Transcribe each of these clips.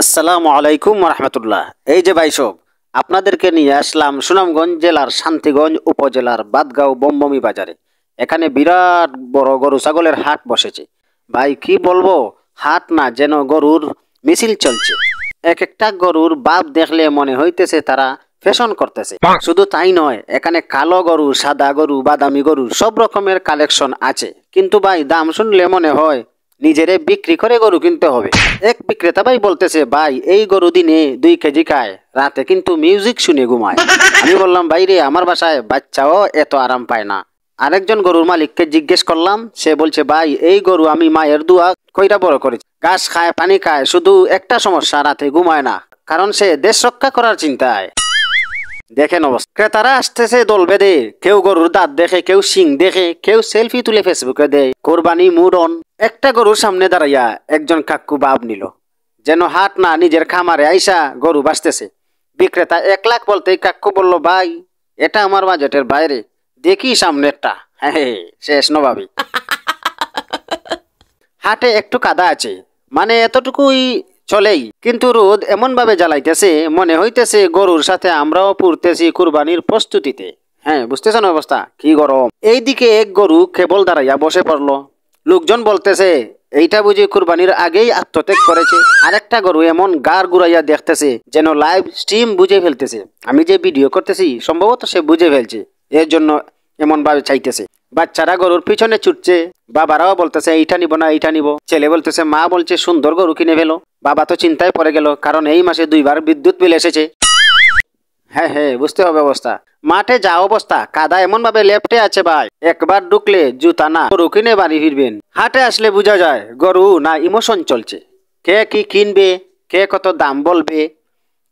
আসসালামু আলাইকুম রহমতুল্লাহ। এই যে ভাই সব আপনাদেরকে নিয়ে আসলাম সুনামগঞ্জ জেলার শান্তিগঞ্জ উপজেলার বাদগাঁও বমবমি বাজারে। এখানে বিরাট বড় গরু ছাগলের হাট বসেছে। ভাই কি বলবো, হাট না যেন গরুর মিছিল চলছে। এক একটা গরুর বাপ দেখলে মনে হইতেছে তারা ফ্যাশন করতেছে। শুধু তাই নয়, এখানে কালো গরু, সাদা গরু, বাদামি গরু সব রকমের কালেকশন আছে। কিন্তু ভাই দাম শুনলে মনে হয় নিজেরে বিক্রি করে গরু কিনতে হবে। এক বিক্রেতা ভাই বলতেছে, ভাই এই গরু দিনে 2 কেজি খায়, রাতে কিন্তু মিউজিক শুনে ঘুমায়। আমি বললাম, ভাই রে, আমার বাসায় বাচ্চাও এত আরাম পায় না। আরেকজন গরুর মালিককে জিজ্ঞেস করলাম, সে বলছে, ভাই এই গরু আমি মায়ের দোয়া কইরা বড় করেছি। ঘাস খায়, পানি খায়, শুধু একটা সমস্যা, রাতে ঘুমায় না, কারণ সে দেশ রক্ষা করার চিন্তায়। দেখেন অবস্থা। ক্রেতারা আসতেছে দল বেঁধে, কেউ গরুর দাঁত দেখে, কেউ শিং দেখে, কেউ সেলফি তুলে ফেসবুকে দেয়। কোরবানি মুড অন। একটা গরুর সামনে দাঁড়াইয়া একজন কাকু ভাব নিল যেন হাট না নিজের খামারে আইসা গরু বাঁচতেছে। বিক্রেতা 1 লাখ বলতেই কাকু বলল, ভাই এটা আমার বাজেটের বাইরে, দেখি সামনেরটা। হ্যাঁ, শেষ নবাবি। হাটে একটু কাদা আছে, মানে এতটুকুই চলেই, কিন্তু রোদ এমন ভাবে জ্বালাইতেছে মনে হইতেছে গরুর সাথে আমরাও পুরতেছি কুরবানির প্রস্তুতিতে। হ্যাঁ, বুঝতেছেন অবস্থা কি গরম। এইদিকে এক গরু কেবল দাঁড়াইয়া বসে পড়লো। লোকজন বলতেছে, এইটা বুঝি কুরবানির আগেই আত্মত্যাগ করেছে। আরেকটা গরু এমন গার গুড়াইয়া দেখতেছে যেন লাইভ স্ট্রিম বুঝে ফেলতেছে। আমি যে ভিডিও করতেছি সম্ভবত সে বুঝে ফেলছে, এর জন্য এমন ভাবে চাইতেছে। বাচ্চারা গরুর পিছনে ছুটছে, বাবারাও বলতেছে এইটা নিব না এইটা নিব। ছেলে বলতেছে, মা বলছে সুন্দর গরু কিনে ফেলো। বাবা তো চিন্তায় পড়ে গেল, কারণ এই মাসে 2 বার বিদ্যুৎ বিল এসেছে। হ্যাঁ হ্যাঁ, বুঝতে হবে অবস্থা। মাঠে যা অবস্থা, কাদা এমন ভাবে লেপটে আছে ভাই, একবার ঢুকলে জুতা না গরু কিনে বাড়ি ফিরবেন। হাটে আসলে বোঝা যায় গরু না ইমোশন চলছে। কে কি কিনবে, কে কত দাম বলবে,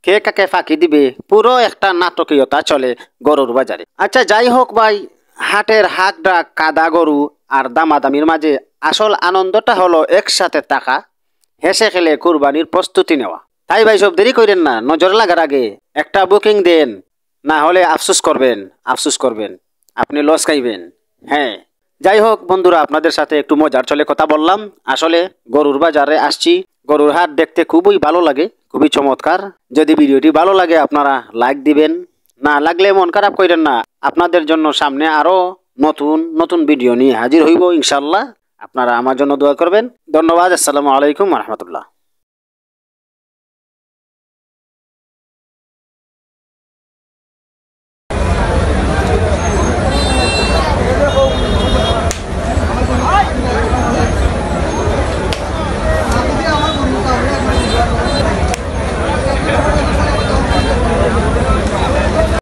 কে কাকে ফাঁকি দিবে, পুরো একটা নাটকীয়তা চলে গরুর বাজারে। আচ্ছা যাই হোক ভাই, হাটের হাক ডাক, কাদা গরু আর দামাদামির মাঝে আসল আনন্দটা হলো একসাথে থাকা, হেসে খেলে কুরবানির প্রস্তুতি নেওয়া। তাই ভাই সব দেরি করেন না, নজর লাগার আগে একটা বুকিং দেন, না হলে আফসোস করবেন। আফসোস করবেন, আপনি লস খাইবেন। হ্যাঁ, যাই হোক বন্ধুরা, আপনাদের সাথে একটু মজার চলে কথা বললাম। আসলে গরুর বাজারে আসছি, গরুর হাট দেখতে খুবই ভালো লাগে, খুবই চমৎকার। যদি ভিডিওটি ভালো লাগে আপনারা লাইক দিবেন, না লাগলে মন খারাপ করেন না। আপনাদের জন্য সামনে আরো নতুন নতুন ভিডিও নিয়ে হাজির হইব ইনশাল্লাহ। আপনারা আমার জন্য দোয়া করবেন। ধন্যবাদ। আসসালামু আলাইকুম রহমতুল্লাহ।